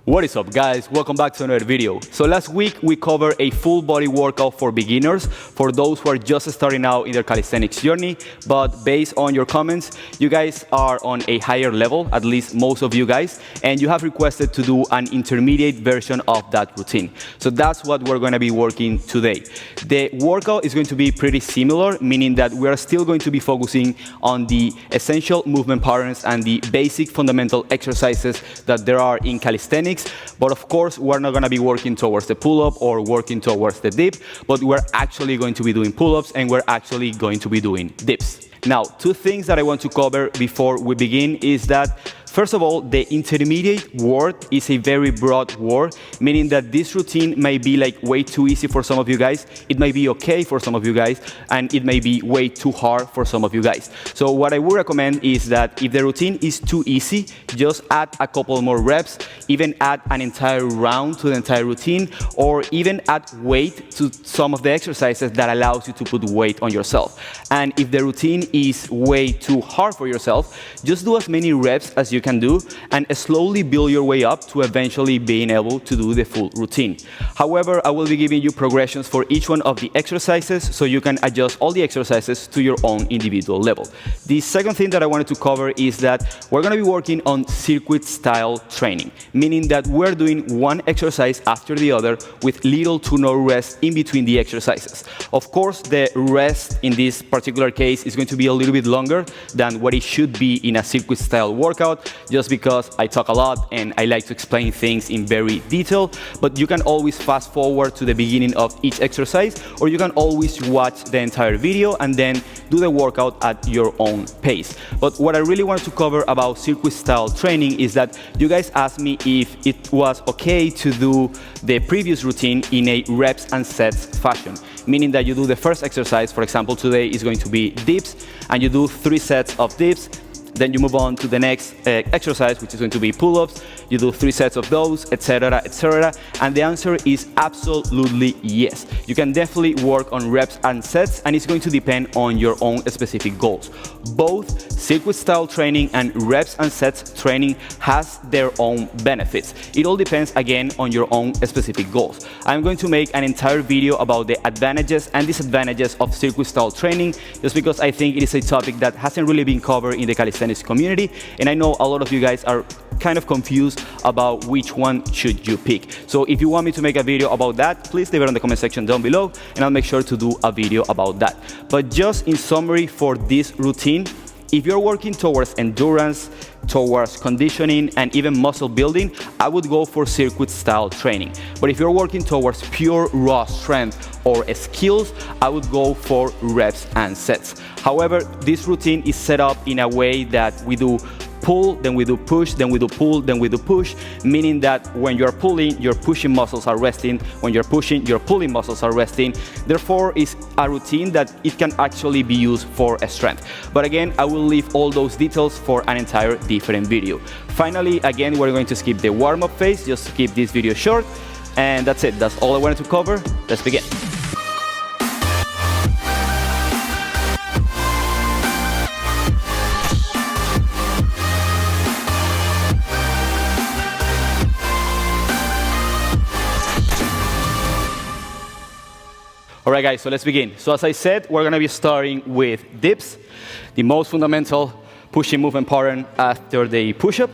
What is up, guys? Welcome back to another video. So last week we covered a full body workout for beginners, for those who are just starting out in their calisthenics journey, but based on your comments, you guys are on a higher level, at least most of you guys, and you have requested to do an intermediate version of that routine. So that's what we're going to be working today. The workout is going to be pretty similar, meaning that we are still going to be focusing on the essential movement patterns and the basic fundamental exercises that there are in calisthenics. But of course, we're not going to be working towards the pull-up or working towards the dip, but we're actually going to be doing pull-ups and we're actually going to be doing dips. Now, two things that I want to cover before we begin is that, first of all, the intermediate word is a very broad word, meaning that this routine may be like way too easy for some of you guys, it may be okay for some of you guys, and it may be way too hard for some of you guys. So what I would recommend is that if the routine is too easy, just add a couple more reps, even add an entire round to the entire routine, or even add weight to some of the exercises that allows you to put weight on yourself. And if the routine is way too hard for yourself, just do as many reps as you can do and slowly build your way up to eventually being able to do the full routine. However, I will be giving you progressions for each one of the exercises so you can adjust all the exercises to your own individual level. The second thing that I wanted to cover is that we're going to be working on circuit style training, meaning that we're doing one exercise after the other with little to no rest in between the exercises. Of course, the rest in this particular case is going to be a little bit longer than what it should be in a circuit style workout, just because I talk a lot and I like to explain things in very detail. But you can always fast forward to the beginning of each exercise, or you can always watch the entire video and then do the workout at your own pace. But what I really wanted to cover about circuit style training is that you guys asked me if it was okay to do the previous routine in a reps and sets fashion, meaning that you do the first exercise, for example, today is going to be dips, and you do 3 sets of dips. Then you move on to the next exercise, which is going to be pull-ups. You do 3 sets of those, etc., etc. And the answer is absolutely yes. You can definitely work on reps and sets, and it's going to depend on your own specific goals. Both circuit style training and reps and sets training has their own benefits. It all depends, again, on your own specific goals. I'm going to make an entire video about the advantages and disadvantages of circuit style training, just because I think it is a topic that hasn't really been covered in the calisthenics community, and I know a lot of you guys are kind of confused about which one should you pick. So if you want me to make a video about that, please leave it in the comment section down below and I'll make sure to do a video about that. But just in summary for this routine, if you're working towards endurance, towards conditioning, and even muscle building, I would go for circuit style training. But if you're working towards pure raw strength or skills, I would go for reps and sets. However, this routine is set up in a way that we do pull, then we do push, then we do pull, then we do push, meaning that when you're pulling, your pushing muscles are resting. When you're pushing, your pulling muscles are resting. Therefore, it's a routine that it can actually be used for a strength. But again, I will leave all those details for an entire different video. Finally, again, we're going to skip the warm-up phase, just to keep this video short. And that's it. That's all I wanted to cover. Let's begin. Alright guys, so let's begin. So as I said, we're going to be starting with dips, the most fundamental pushing movement pattern after the push-up.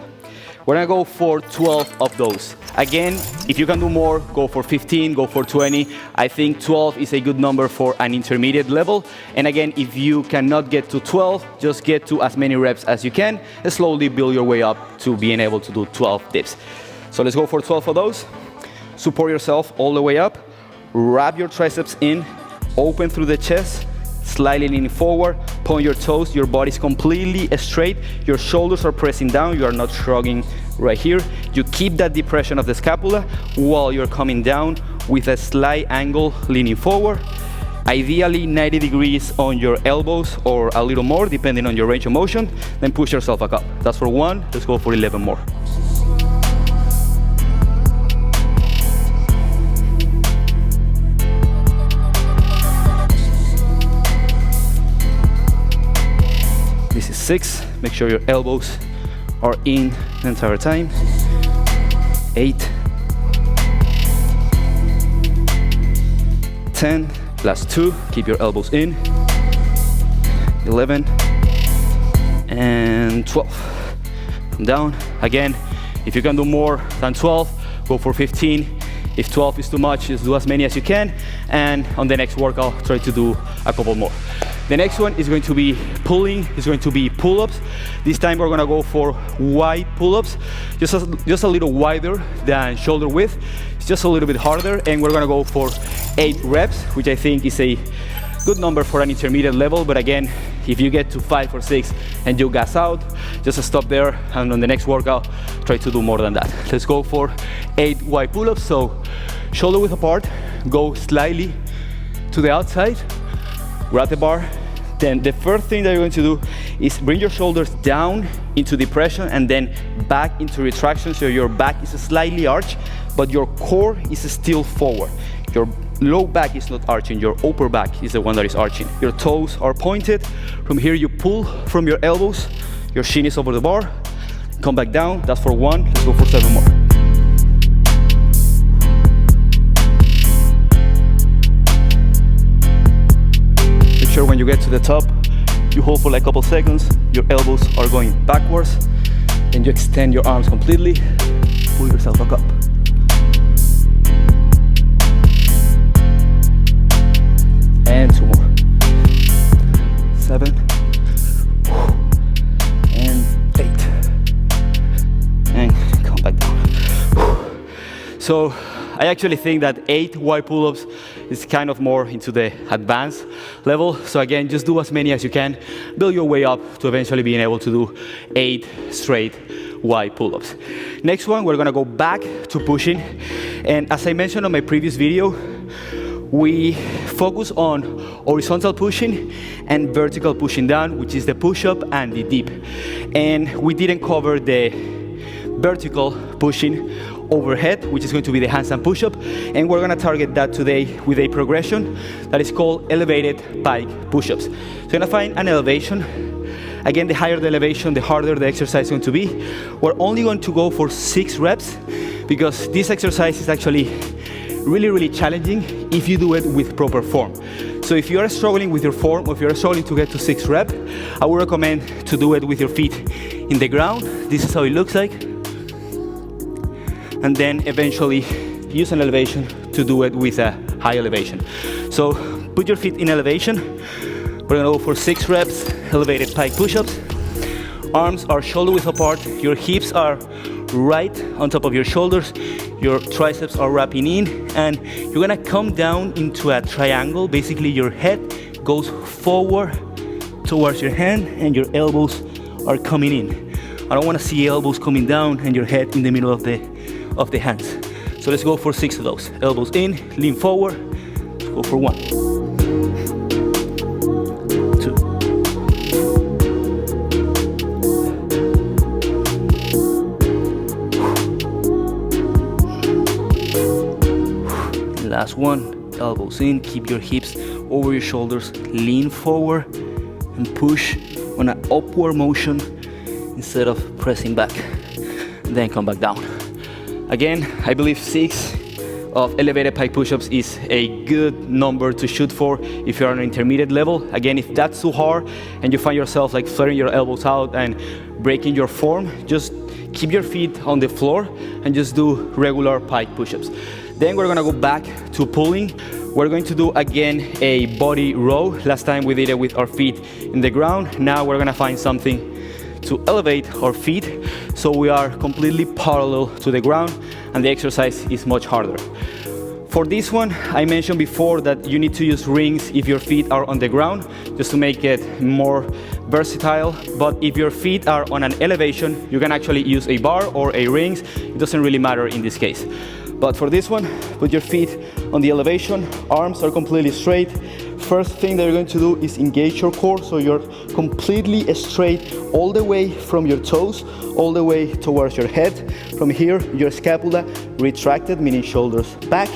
We're going to go for 12 of those. Again, if you can do more, go for 15, go for 20. I think 12 is a good number for an intermediate level. And again, if you cannot get to 12, just get to as many reps as you can and slowly build your way up to being able to do 12 dips. So let's go for 12 of those. Support yourself all the way up. Wrap your triceps in, open through the chest, slightly leaning forward, point your toes, your body's completely straight, your shoulders are pressing down, you are not shrugging right here. You keep that depression of the scapula while you're coming down with a slight angle leaning forward. Ideally 90 degrees on your elbows or a little more depending on your range of motion, then push yourself back up. That's for 1, let's go for 11 more. This is 6. Make sure your elbows are in the entire time. 8, 10, last 2, keep your elbows in, 11, and 12. Come down. Again, if you can do more than 12, go for 15. If 12 is too much, just do as many as you can, and on the next workout, try to do a couple more. The next one is going to be pulling, it's going to be pull-ups. This time we're gonna go for wide pull-ups, just a little wider than shoulder width. It's just a little bit harder, and we're gonna go for 8 reps, which I think is a good number for an intermediate level. But again, if you get to 5 or 6 and you gas out, just stop there, and on the next workout, try to do more than that. Let's go for 8 wide pull-ups. So shoulder width apart, go slightly to the outside, grab the bar. Then the first thing that you're going to do is bring your shoulders down into depression and then back into retraction, so your back is slightly arched, but your core is still forward. Your low back is not arching, your upper back is the one that is arching. Your toes are pointed. From here you pull from your elbows, your shin is over the bar, come back down. That's for 1, let's go for 7 more. Make sure when you get to the top, you hold for like a couple seconds, your elbows are going backwards, and you extend your arms completely, pull yourself back up. And 2 more. 7 and 8, and come back down. So I actually think that 8 wide pull-ups is kind of more into the advanced level. So again, just do as many as you can, build your way up to eventually being able to do 8 straight wide pull-ups. Next one, we're gonna go back to pushing, and as I mentioned on my previous video, we focus on horizontal pushing and vertical pushing down, which is the push-up and the dip. And we didn't cover the vertical pushing overhead, which is going to be the handstand push-up. And we're gonna target that today with a progression that is called elevated pike push-ups. So you're gonna find an elevation. Again, the higher the elevation, the harder the exercise is going to be. We're only going to go for 6 reps because this exercise is actually really challenging if you do it with proper form. So if you are struggling with your form, or if you are struggling to get to 6 reps, I would recommend to do it with your feet in the ground. This is how it looks like. And then eventually use an elevation to do it with a high elevation. So put your feet in elevation. We're gonna go for 6 reps, elevated pike push-ups. Arms are shoulder width apart, your hips are right on top of your shoulders, your triceps are wrapping in, and you're gonna come down into a triangle. Basically your head goes forward towards your hand and your elbows are coming in. I don't wanna see elbows coming down and your head in the middle of the hands. So let's go for 6 of those. Elbows in, lean forward, let's go for 1. 2. Last one, elbows in, keep your hips over your shoulders, lean forward and push on an upward motion instead of pressing back. Then come back down. Again, I believe 6 of elevated pike push-ups is a good number to shoot for if you're on an intermediate level. Again, if that's too hard and you find yourself like flaring your elbows out and breaking your form, just keep your feet on the floor and just do regular pike push-ups. Then we're gonna go back to pulling. We're going to do again a body row. Last time we did it with our feet in the ground. Now we're gonna find something to elevate our feet so we are completely parallel to the ground and the exercise is much harder. For this one, I mentioned before that you need to use rings if your feet are on the ground just to make it more versatile. But if your feet are on an elevation, you can actually use a bar or a rings. It doesn't really matter in this case. But for this one, put your feet on the elevation, arms are completely straight. First thing that you're going to do is engage your core so you're completely straight all the way from your toes, all the way towards your head. From here, your scapula retracted, meaning shoulders back,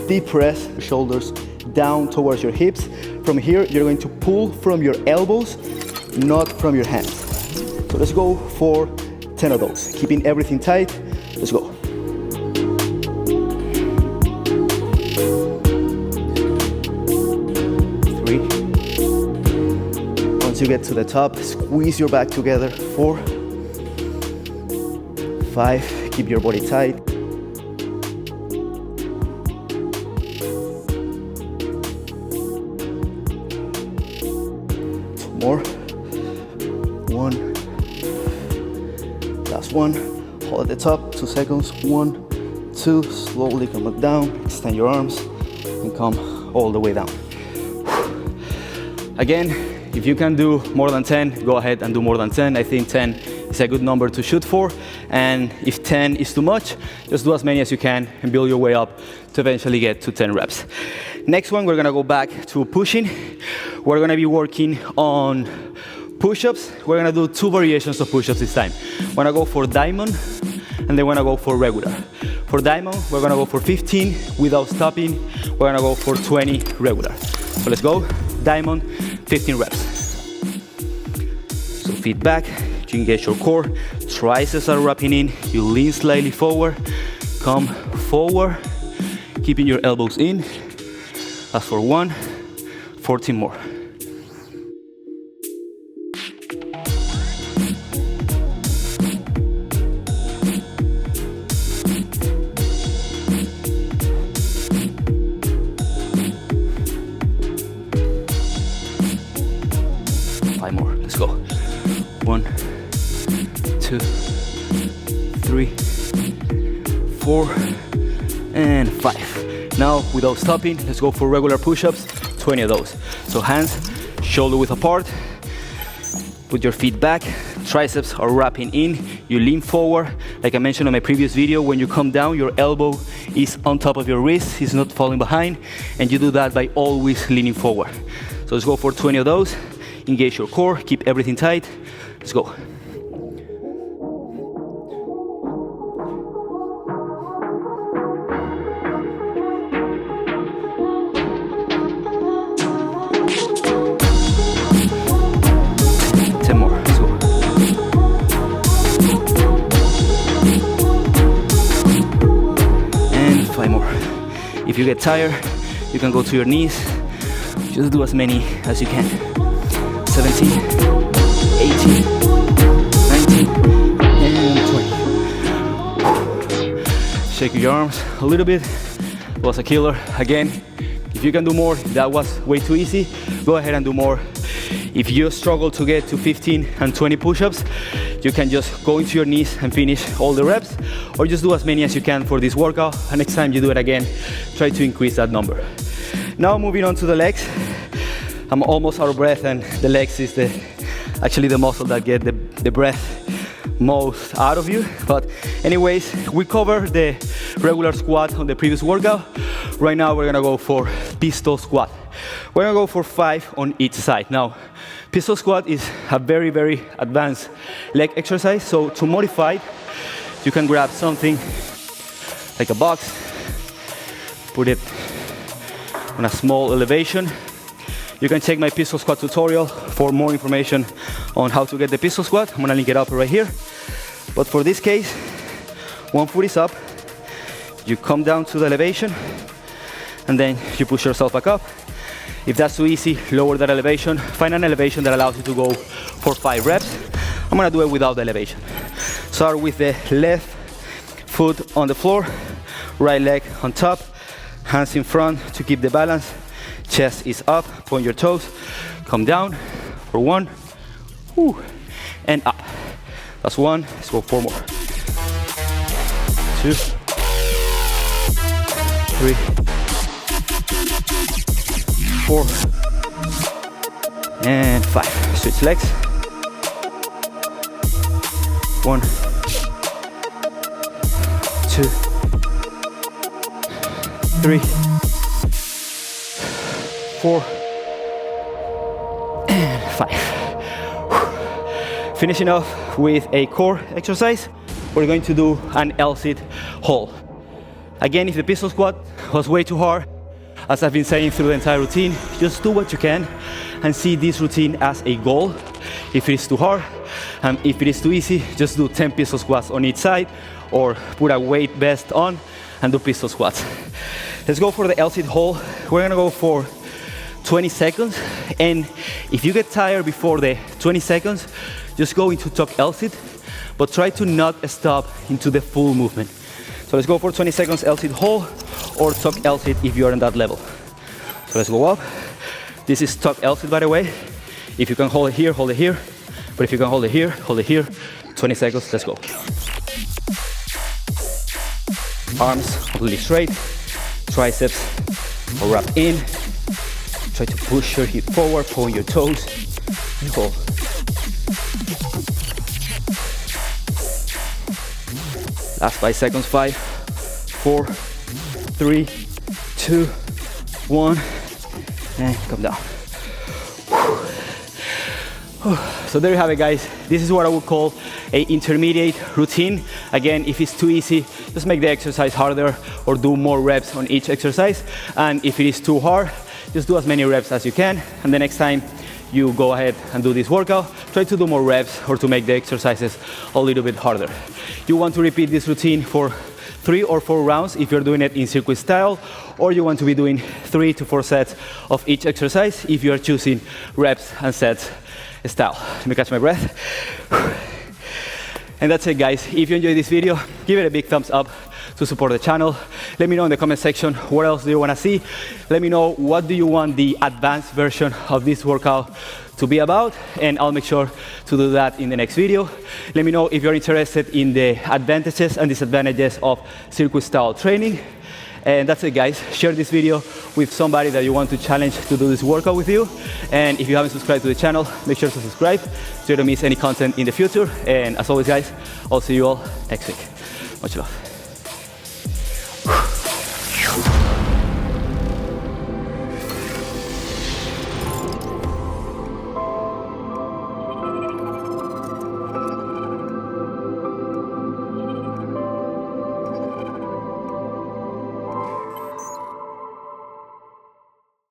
depress shoulders down towards your hips. From here, you're going to pull from your elbows, not from your hands. So let's go for 10 of those, keeping everything tight. Let's go. Once you get to the top, squeeze your back together. 4, 5, keep your body tight. 2 more. 1. Last one. Hold at the top, 2 seconds. 1, 2. Slowly come back down. Extend your arms and come all the way down. Again, if you can do more than 10, go ahead and do more than 10. I think 10 is a good number to shoot for. And if 10 is too much, just do as many as you can and build your way up to eventually get to 10 reps. Next one, we're gonna go back to pushing. We're gonna be working on push-ups. We're gonna do 2 variations of push-ups this time. We're gonna go for diamond, and then we're gonna go for regular. For diamond, we're gonna go for 15 without stopping. We're gonna go for 20 regular. So let's go. Diamond, 15 reps. So feet back, you engage your core, triceps are wrapping in, you lean slightly forward, come forward, keeping your elbows in. As for 1, 14 more. More. Let's go. 1, 2, 3, 4, and 5. Now, without stopping, let's go for regular push-ups, 20 of those. So hands, shoulder width apart, put your feet back, triceps are wrapping in, you lean forward. Like I mentioned in my previous video, when you come down, your elbow is on top of your wrist, it's not falling behind, and you do that by always leaning forward. So let's go for 20 of those. Engage your core, keep everything tight. Let's go. Ten more. Let's go. And 5 more. If you get tired, you can go to your knees. Just do as many as you can. 17, 18, 19, and 20. Shake your arms a little bit. That was a killer. Again, if you can do more, that was way too easy, go ahead and do more. If you struggle to get to 15 and 20 push-ups, you can just go into your knees and finish all the reps, or just do as many as you can for this workout, and next time you do it again, try to increase that number. Now moving on to the legs. I'm almost out of breath, and the legs is actually the muscle that get the breath most out of you. But anyways, we covered the regular squat on the previous workout. Right now we're gonna go for pistol squat. We're gonna go for 5 on each side. Now, pistol squat is a very, very advanced leg exercise. So to modify it, you can grab something like a box, put it on a small elevation. You can check my pistol squat tutorial for more information on how to get the pistol squat. I'm gonna link it up right here. But for this case, one foot is up, you come down to the elevation, and then you push yourself back up. If that's too easy, lower that elevation. Find an elevation that allows you to go for 5 reps. I'm gonna do it without the elevation. Start with the left foot on the floor, right leg on top, hands in front to keep the balance. Chest is up, point your toes, come down for 1, and up. That's 1, let's go 4 more. 2, 3, 4, and 5. Switch legs. 1, 2, 3, 4, and 5. Finishing off with a core exercise, we're going to do an L-sit hold. Again, if the pistol squat was way too hard, as I've been saying through the entire routine, just do what you can and see this routine as a goal. If it is too hard, and if it is too easy, just do 10 pistol squats on each side, or put a weight vest on and do pistol squats. Let's go for the L-sit hold. We're gonna go for 20 seconds. And if you get tired before the 20 seconds, just go into tuck L-sit, but try to not stop into the full movement. So let's go for 20 seconds L-sit hold or tuck L-sit if you're on that level. So let's go up. This is tuck L-sit, by the way. If you can hold it here, hold it here. But if you can hold it here, hold it here. 20 seconds, let's go. Arms completely straight. Triceps wrap in. Try to push your hip forward, point your toes, and hold. Last 5 seconds, 5, 4, 3, 2, 1, and come down. So there you have it, guys. This is what I would call an intermediate routine. Again, if it's too easy, just make the exercise harder or do more reps on each exercise. And if it is too hard, just do as many reps as you can. And the next time you go ahead and do this workout, try to do more reps or to make the exercises a little bit harder. You want to repeat this routine for 3 or 4 rounds if you're doing it in circuit style, or you want to be doing 3 to 4 sets of each exercise if you're choosing reps and sets style. Let me catch my breath. And that's it, guys. If you enjoyed this video, give it a big thumbs up to support the channel. Let me know in the comment section what else do you want to see. Let me know what do you want the advanced version of this workout to be about, and I'll make sure to do that in the next video. Let me know if you're interested in the advantages and disadvantages of circuit style training. And that's it, guys. Share this video with somebody that you want to challenge to do this workout with you. And if you haven't subscribed to the channel, make sure to subscribe so you don't miss any content in the future. And as always, guys, I'll see you all next week. Much love.